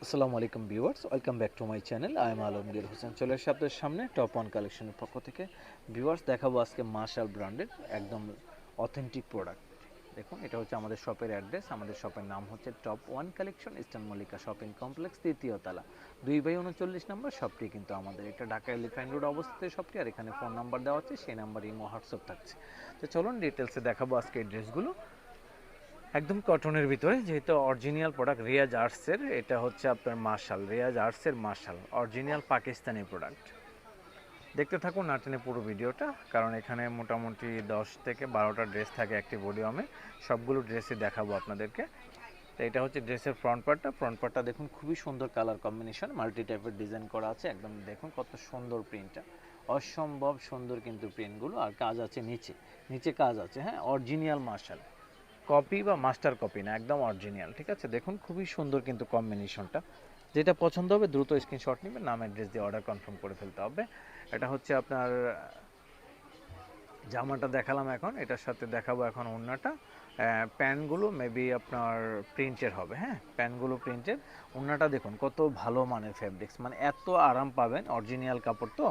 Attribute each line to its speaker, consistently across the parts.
Speaker 1: আসসালামু আলাইকুম viewers, welcome back to my channel. I am Alamgir Hossain. চলে আসছে আপনাদের সামনে টপ ওয়ান কালেকশনের পক্ষ থেকে। ভিউয়ার্স, দেখাবো আজকে মার্শাল ব্র্যান্ডের একদম অথেন্টিক প্রোডাক্ট। দেখুন, এটা হচ্ছে আমাদের শপের অ্যাড্রেস। আমাদের শপের নাম হচ্ছে top one collection, eastern Mallika shopping complex, তৃতীয় তলা, 2/39 নম্বর শপটি কিন্তু আমাদের। এটা ঢাকা এলিফ্যান্ট রোড অবস্থিত শপটি। আর এখানে ফোন নাম্বার দেওয়া আছে, সেই নাম্বার ইমো হোয়াটসঅ্যাপ থাকছে। তো চলুন ডিটেলসে দেখাবো আজকে এই ড্রেসগুলো। একদম কটনের ভিতরে, যেহেতু অরিজিনাল প্রোডাক্ট রিয়াজ আর্টসের, এটা হচ্ছে আপনার মার্শাল, রিয়াজ আর্টসের মার্শাল, অরিজিনাল পাকিস্তানি প্রোডাক্ট। দেখতে থাকুন না টেনে পুরো ভিডিওটা, কারণ এখানে মোটামুটি 10 থেকে 12টা ড্রেস থাকে একটি ভলিউমে। সবগুলো ড্রেসই দেখাবো আপনাদেরকে। তো এটা হচ্ছে ড্রেসের ফ্রন্ট পার্টটা দেখুন, খুবই সুন্দর কালার কম্বিনেশন, মাল্টি টাইপের ডিজাইন করা আছে। একদম দেখুন কত সুন্দর প্রিন্টটা, অসম্ভব সুন্দর কিন্তু প্রিন্টগুলো। আর কাজ আছে নিচে, নিচে কাজ আছে, হ্যাঁ, অরিজিনাল মার্শাল, কপি বা মাস্টার কপি না, একদম অরিজিনাল। ঠিক আছে, দেখুন খুবই সুন্দর কিন্তু কম্বিনেশনটা। যেটা পছন্দ হবে দ্রুত স্ক্রিনশট নেবেন, নাম অ্যাড্রেস দিয়ে অর্ডার কনফার্ম করে ফেলতে হবে। এটা হচ্ছে আপনার জামাটা দেখালাম, এখন এটার সাথে দেখাবো এখন ওড়নাটা। প্যান্টগুলো মেবি আপনার প্রিন্টের হবে, হ্যাঁ, প্যান্টগুলো প্রিন্টের। ওড়নাটা দেখুন কত ভালো মানের ফেব্রিক্স, মানে এত আরাম পাবেন। অরিজিনাল কাপড় তো,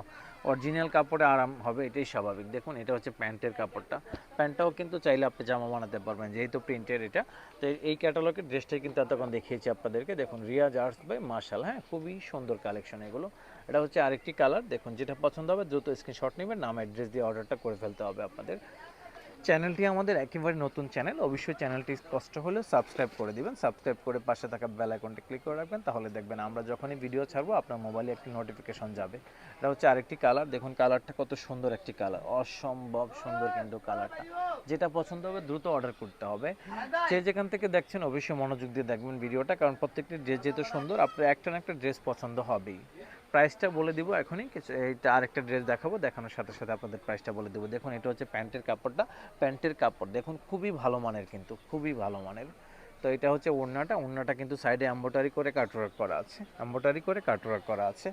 Speaker 1: অরিজিনাল কাপড়ে আরাম হবে, এটাই স্বাভাবিক। দেখুন, এটা হচ্ছে প্যান্টের কাপড়টা। প্যান্টটাও কিন্তু চাইলে আপনি জামা বানাতে পারবেন, যেহেতু প্রিন্টের এটা। তো এই ক্যাটালগের ড্রেসটাই কিন্তু এতক্ষণ দেখিয়েছি আপনাদেরকে। দেখুন, রিয়াজ আর্টস বাই মার্শাল, হ্যাঁ, খুবই সুন্দর কালেকশন এগুলো। এটা হচ্ছে আরেকটি কালার। দেখুন, যেটা পছন্দ হবে দ্রুত স্ক্রিনশট নেবেন, নাম অ্যাড্রেস দিয়ে অর্ডারটা করে ফেলতে হবে আপনাদের। চ্যানেলটি আমাদের একেবারে নতুন চ্যানেল, অবশ্যই চ্যানেলটি কষ্ট হলেও সাবস্ক্রাইব করে দিবেন। সাবস্ক্রাইব করে পাশে থাকা বেল আইকনটি ক্লিক করে রাখবেন, তাহলে দেখবেন আমরা যখনই ভিডিও ছাড়বো আপনার মোবাইলে একটি নোটিফিকেশন যাবে। এটা হচ্ছে আরেকটি কালার। দেখুন কালারটা কত সুন্দর একটি কালার, অসম্ভব সুন্দর কিন্তু কালারটা। যেটা পছন্দ হবে দ্রুত অর্ডার করতে হবে। যে যেখান থেকে দেখছেন অবশ্যই মনোযোগ দিয়ে দেখবেন ভিডিওটা, কারণ প্রত্যেকটি ড্রেস যেহেতু সুন্দর, আপনার একটা না একটা ড্রেস পছন্দ হবেই। প্রাইসটা বলে দিব এখনই, কিছু এইটা আরেকটা ড্রেস দেখাবো, দেখানোর সাথে সাথে আপনাদের প্রাইসটা বলে দেবো। দেখুন, এটা হচ্ছে প্যান্টের কাপড়টা। প্যান্টের কাপড় দেখুন খুবই ভালো মানের, কিন্তু খুবই ভালো মানের। তো এটা হচ্ছে ওড়নাটা কিন্তু সাইডে এমব্রয়ডারি করে কাটওয়ার্ক করা আছে, এমব্রয়ডারি করে কাটওয়ার্ক করা আছে।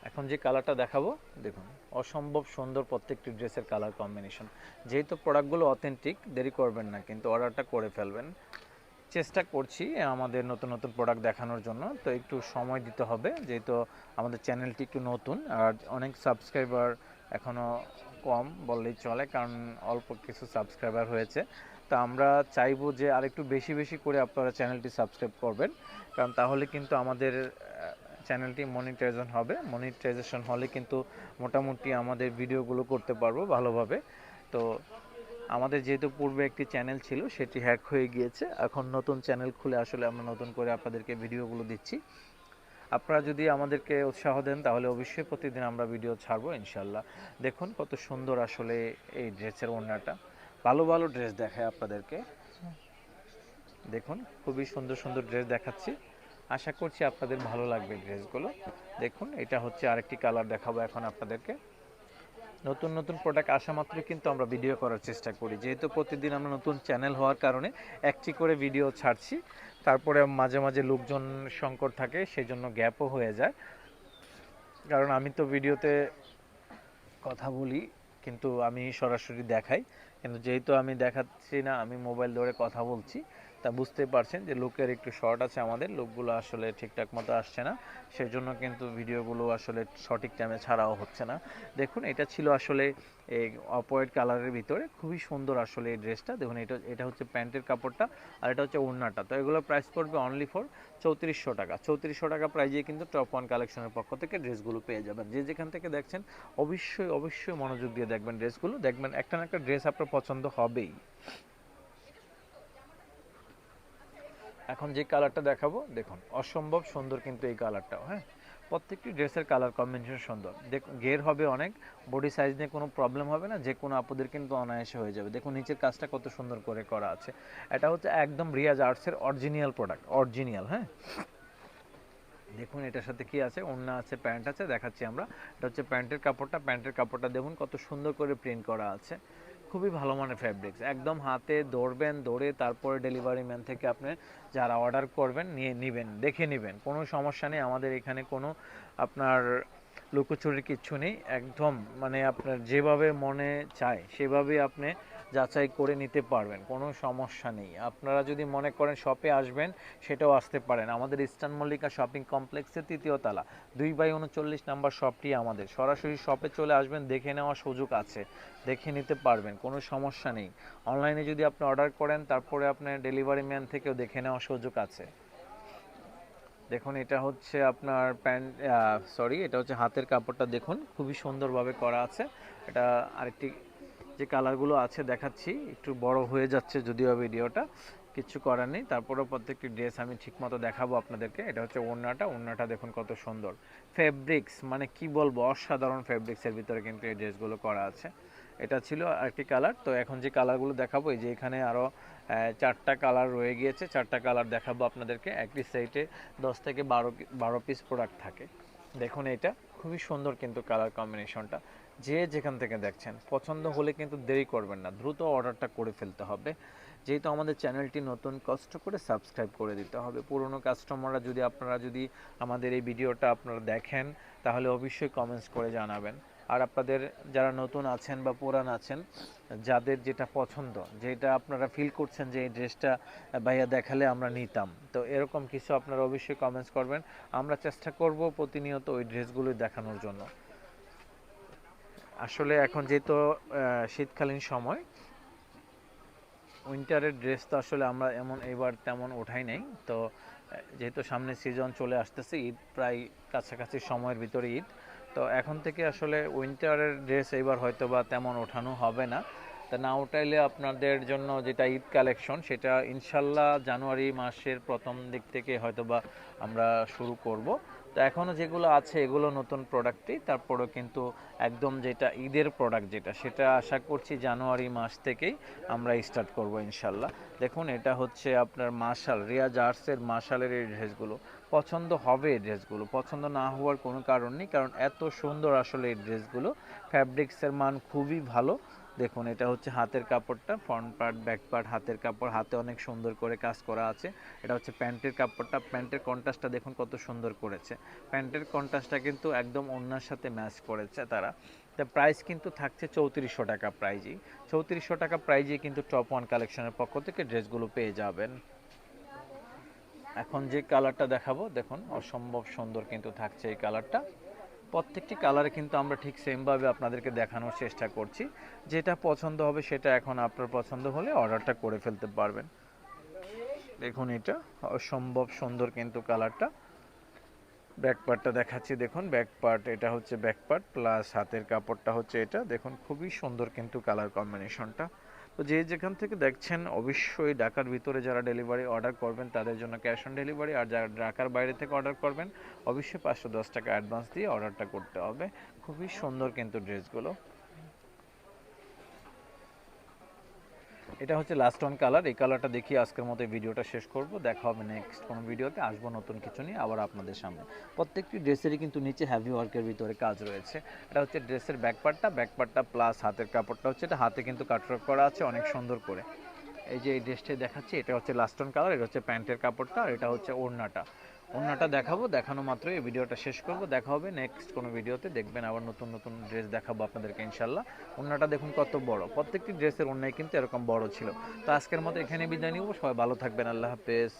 Speaker 1: এখন যে কালারটা দেখাবো, দেখুন অসম্ভব সুন্দর প্রত্যেকটি ড্রেসের কালার কম্বিনেশন। যেহেতু প্রোডাক্টগুলো অথেন্টিক, দেরি করবেন না, কিন্তু অর্ডারটা করে ফেলবেন। চেষ্টা করছি আমাদের নতুন নতুন প্রোডাক্ট দেখানোর জন্য, তো একটু সময় দিতে হবে, যেহেতু আমাদের চ্যানেলটি একটু নতুন। আর অনেক সাবস্ক্রাইবার এখনও কম বললেই চলে, কারণ অল্প কিছু সাবস্ক্রাইবার হয়েছে। তো আমরা চাইবো যে আরেকটু বেশি বেশি করে আপনারা চ্যানেলটি সাবস্ক্রাইব করবেন, কারণ তাহলে কিন্তু আমাদের চ্যানেলটি মনিটাইজেশন হলে কিন্তু মোটামুটি আমাদের ভিডিওগুলো করতে পারবো ভালোভাবে। তো আমাদের যেহেতু পূর্বে একটি চ্যানেল ছিল, সেটি হ্যাক হয়ে গিয়েছে। এখন নতুন চ্যানেল খুলে আসলে আমরা নতুন করে আপনাদেরকে ভিডিওগুলো দিচ্ছি। আপনারা যদি আমাদেরকে উৎসাহ দেন তাহলে অবশ্যই প্রতিদিন আমরা ভিডিও ছাড়বো ইনশাল্লাহ। দেখুন কত সুন্দর আসলে এই ড্রেসের ওড়নাটা। ভালো ভালো ড্রেস দেখায় আপনাদেরকে। দেখুন খুবই সুন্দর সুন্দর ড্রেস দেখাচ্ছি, আশা করছি আপনাদের ভালো লাগবে ড্রেসগুলো। দেখুন, এটা হচ্ছে আরেকটি কালার দেখাবো এখন আপনাদেরকে। নতুন নতুন প্রোডাক্ট আসা মাত্রই কিন্তু আমরা ভিডিও করার চেষ্টা করি, যেহেতু প্রতিদিন আমরা নতুন চ্যানেল হওয়ার কারণে একটি করে ভিডিও ছাড়ছি। তারপরে মাঝে মাঝে লোকজন সংকট থাকে, সেই জন্য গ্যাপও হয়ে যায়। কারণ আমি তো ভিডিওতে কথা বলি, কিন্তু আমি সরাসরি দেখাই, কিন্তু যেহেতু আমি দেখাচ্ছি না, আমি মোবাইল ধরে কথা বলছি, তা বুঝতে পারছেন যে লুকের একটু শর্ট আছে, আমাদের লুকগুলো আসলে ঠিকঠাক মতো আসছে না। সেই জন্য কিন্তু ভিডিওগুলো আসলে সঠিক টাইমে ছাড়াও হচ্ছে না। দেখুন, এটা ছিল আসলে এই অফ হোয়াইট কালারের ভিতরে, খুবই সুন্দর আসলে এই ড্রেসটা। দেখুন, এটা এটা হচ্ছে প্যান্টের কাপড়টা, আর এটা হচ্ছে ওড়নাটা। তো এগুলো প্রাইস পড়বে অনলি ফর 3400 টাকা। 3400 টাকা প্রাইজে কিন্তু টপ ওয়ান কালেকশনের পক্ষ থেকে ড্রেসগুলো পেয়ে যাবেন। যে যেখান থেকে দেখছেন অবশ্যই অবশ্যই মনোযোগ দিয়ে দেখবেন ড্রেসগুলো, দেখবেন একটা না একটা ড্রেস আপনার পছন্দ হবেই। এখন যে কালারটা দেখাবো, দেখুন অসম্ভব সুন্দর কিন্তু এই কালারটাও, হ্যাঁ, প্রত্যেকটি ড্রেসের কালার কম্বিনেশন সুন্দর। দেখুন ঘের হবে অনেক, বডি সাইজ নিয়ে কোনো প্রবলেম হবে না, যে কোনো আপুদের কিন্তু অনায়াসে হয়ে যাবে। দেখুন নিচের কাজটা কত সুন্দর করে করা আছে। এটা হচ্ছে একদম রিয়াজ আর্টসের অরিজিনাল প্রোডাক্ট, অরিজিনাল, হ্যাঁ। দেখুন এটার সাথে কি আছে, ওড়না আছে, প্যান্ট আছে, দেখাচ্ছি আমরা। এটা হচ্ছে প্যান্টের কাপড়টা দেখুন কত সুন্দর করে প্রিন্ট করা আছে। খুবই ভালো মানের ফ্যাব্রিক্স, একদম হাতে ধরবেন, ধরে তারপরে ডেলিভারি ম্যান থেকে আপনি যারা অর্ডার করবেন নিয়ে নেবেন, দেখে নেবেন, কোনো সমস্যা নেই। আমাদের এখানে কোনো আপনার লুকোচুরির কিচ্ছু নেই, একদম মানে আপনার যেভাবে মনে চায় সেভাবেই আপনি যাচাই করে নিতে পারবেন, কোনো সমস্যা নেই। আপনারা যদি মনে করেন শপে আসবেন, সেটাও আসতে পারেন। আমাদের ইস্টার্ন মল্লিকা শপিং কমপ্লেক্সের ৩য় তলা 2/39 নাম্বার শপটি আমাদের। সরাসরি শপে চলে আসবেন, দেখে নেওয়ার সুযোগ আছে, দেখে নিতে পারবেন, কোনো সমস্যা নেই। অনলাইনে যদি আপনি অর্ডার করেন, তারপরে আপনার ডেলিভারি ম্যান থেকেও দেখে নেওয়ার সুযোগ আছে। দেখুন এটা হচ্ছে আপনার প্যান্ট, সরি, এটা হচ্ছে হাতের কাপড়টা, দেখুন খুবই সুন্দরভাবে করা আছে। এটা আরেকটি যে কালারগুলো আছে দেখাচ্ছি, একটু বড় হয়ে যাচ্ছে যদিও ভিডিওটা, কিছু করার নেই। তারপরেও প্রত্যেকটি ড্রেস আমি ঠিকমতো দেখাবো আপনাদেরকে। এটা হচ্ছে ওড়নাটা দেখুন কত সুন্দর ফেব্রিক্স, মানে কি বলবো, অসাধারণ ফেব্রিক্সের ভিতরে কিন্তু এই ড্রেসগুলো করা আছে। এটা ছিল আরেকটি কালার। তো এখন যে কালারগুলো দেখাবো, এই যে এখানে আরও 4টা কালার রয়ে গিয়েছে, 4টা কালার দেখাবো আপনাদেরকে। একটি সাইটে 10 থেকে 12 পিস প্রোডাক্ট থাকে। দেখুন এটা খুবই সুন্দর কিন্তু কালার কম্বিনেশনটা। যে যেখান থেকে দেখছেন, পছন্দ হলে কিন্তু দেরি করবেন না, দ্রুত অর্ডারটা করে ফেলতে হবে। যেহেতু আমাদের চ্যানেলটি নতুন, কষ্ট করে সাবস্ক্রাইব করে দিতে হবে। পুরনো কাস্টমাররা যদি, আপনারা যদি আমাদের এই ভিডিওটা আপনারা দেখেন, তাহলে অবশ্যই কমেন্টস করে জানাবেন। আর আপনাদের যারা নতুন আছেন বা পুরান আছেন, যাদের যেটা পছন্দ, যেটা আপনারা ফিল করছেন যে এই ড্রেসটা ভাইয়া দেখালে আমরা নিতাম, তো এরকম কিছু আপনারা অবশ্যই কমেন্টস করবেন। আমরা চেষ্টা করব প্রতিনিয়ত ওই ড্রেসগুলো দেখানোর জন্য। আসলে এখন যেহেতু শীতকালীন সময়, উইন্টারের ড্রেস তো আসলে আমরা এবার তেমন ওঠাই নাই। তো যেহেতু সামনে সিজন চলে আসতেছে, ঈদ প্রায় কাছাকাছি সময়ের ভিতরে ঈদ, তো এখন থেকে আসলে উইন্টারের ড্রেস এবার হয়তো বা তেমন ওঠানো হবে না। তা না উঠাইলে আপনাদের জন্য যেটা ঈদ কালেকশন, সেটা ইনশাল্লাহ জানুয়ারি মাসের প্রথম দিক থেকে হয়তো বা আমরা শুরু করব। তো এখনও যেগুলো আছে এগুলো নতুন প্রোডাক্টই, তারপরেও কিন্তু একদম যেটা ঈদের প্রোডাক্ট যেটা, সেটা আশা করছি জানুয়ারি মাস থেকেই আমরা স্টার্ট করব ইনশাল্লাহ। দেখুন এটা হচ্ছে আপনার মাশাল, রিয়াজ আর্টসের মাশালের এই ড্রেসগুলো। পছন্দ হবে এই ড্রেসগুলো, পছন্দ না হওয়ার কোনো কারণ নেই, কারণ এত সুন্দর আসলে এই ড্রেসগুলো। ফ্যাব্রিক্সের মান খুবই ভালো। দেখুন এটা হচ্ছে হাতের কাপড়টা, ফ্রন্ট পার্ট ব্যাক পার্ট হাতের কাপড়, হাতে অনেক সুন্দর করে কাজ করা আছে। এটা হচ্ছে প্যান্টের কাপড়টা, প্যান্টের কন্ট্রাস্টটা দেখুন কত সুন্দর করেছে। প্যান্টের কন্ট্রাস্টটা কিন্তু একদম ওড়নার সাথে ম্যাচ করেছে তারা। তা প্রাইস কিন্তু থাকছে 3400 টাকা প্রাইজই। 3400 টাকা প্রাইজে কিন্তু টপ ওয়ান কালেকশনের পক্ষ থেকে ড্রেসগুলো পেয়ে যাবেন। এখন যে কালারটা দেখাবো, দেখুন অসম্ভব সুন্দর কিন্তু থাকছে এই কালারটা। প্রত্যেকটি কালারে কিন্তু আমরা ঠিক সেমভাবে আপনাদেরকে দেখানোর চেষ্টা করছি। যেটা পছন্দ হবে সেটা এখন আপনার পছন্দ হলে অর্ডারটা করে ফেলতে পারবেন। দেখুন এটা অসম্ভব সুন্দর কিন্তু কালারটা। ব্যাক পার্টটা দেখাচ্ছি, দেখুন ব্যাক পার্ট, এটা হচ্ছে ব্যাক পার্ট প্লাস হাতের কাপড়টা হচ্ছে এটা। দেখুন খুবই সুন্দর কিন্তু কালার কম্বিনেশনটা। তো যে যেখান থেকে দেখছেন, অবশ্যই ঢাকার ভিতরে যারা ডেলিভারি অর্ডার করবেন তাদের জন্য ক্যাশ অন ডেলিভারি, আর যারা ঢাকার বাইরে থেকে অর্ডার করবেন অবশ্যই 510 টাকা অ্যাডভান্স দিয়ে অর্ডারটা করতে হবে। খুবই সুন্দর কিন্তু ড্রেসগুলো। এটা হচ্ছে লাস্ট অন কালার। এই কালারটা দেখিয়ে আজকের মতো এই ভিডিওটা শেষ করব। দেখা হবে নেক্সট কোনো ভিডিওতে, আসবো নতুন কিছু নিয়ে আবার আপনাদের সামনে। প্রত্যেকটি ড্রেসেরই কিন্তু নিচে হেভি ওয়ার্কের ভিতরে কাজ রয়েছে। এটা হচ্ছে ড্রেসের ব্যাকপার্টটা প্লাস হাতের কাপড়টা হচ্ছে, এটা হাতে কিন্তু কাটওয়ার্ক করা আছে অনেক সুন্দর করে। এই যে এই ড্রেসটা দেখাচ্ছি, এটা হচ্ছে লাস্ট অন কালার, এটা হচ্ছে প্যান্টের কাপড়টা, আর এটা হচ্ছে ওড়নাটা দেখাবো, দেখানো মাত্রই এই ভিডিওটা শেষ করব। দেখা হবে নেক্সট কোনো ভিডিওতে, দেখবেন আবার নতুন নতুন ড্রেস দেখাবো আপনাদেরকে ইনশাল্লাহ। ওড়নাটা দেখুন কত বড়, প্রত্যেকটি ড্রেসের ওড়নাই কিন্তু এরকম বড় ছিল। তো আজকের মতো এখানে বিদায় নিব, সবাই ভালো থাকবেন, আল্লাহ হাফেজ।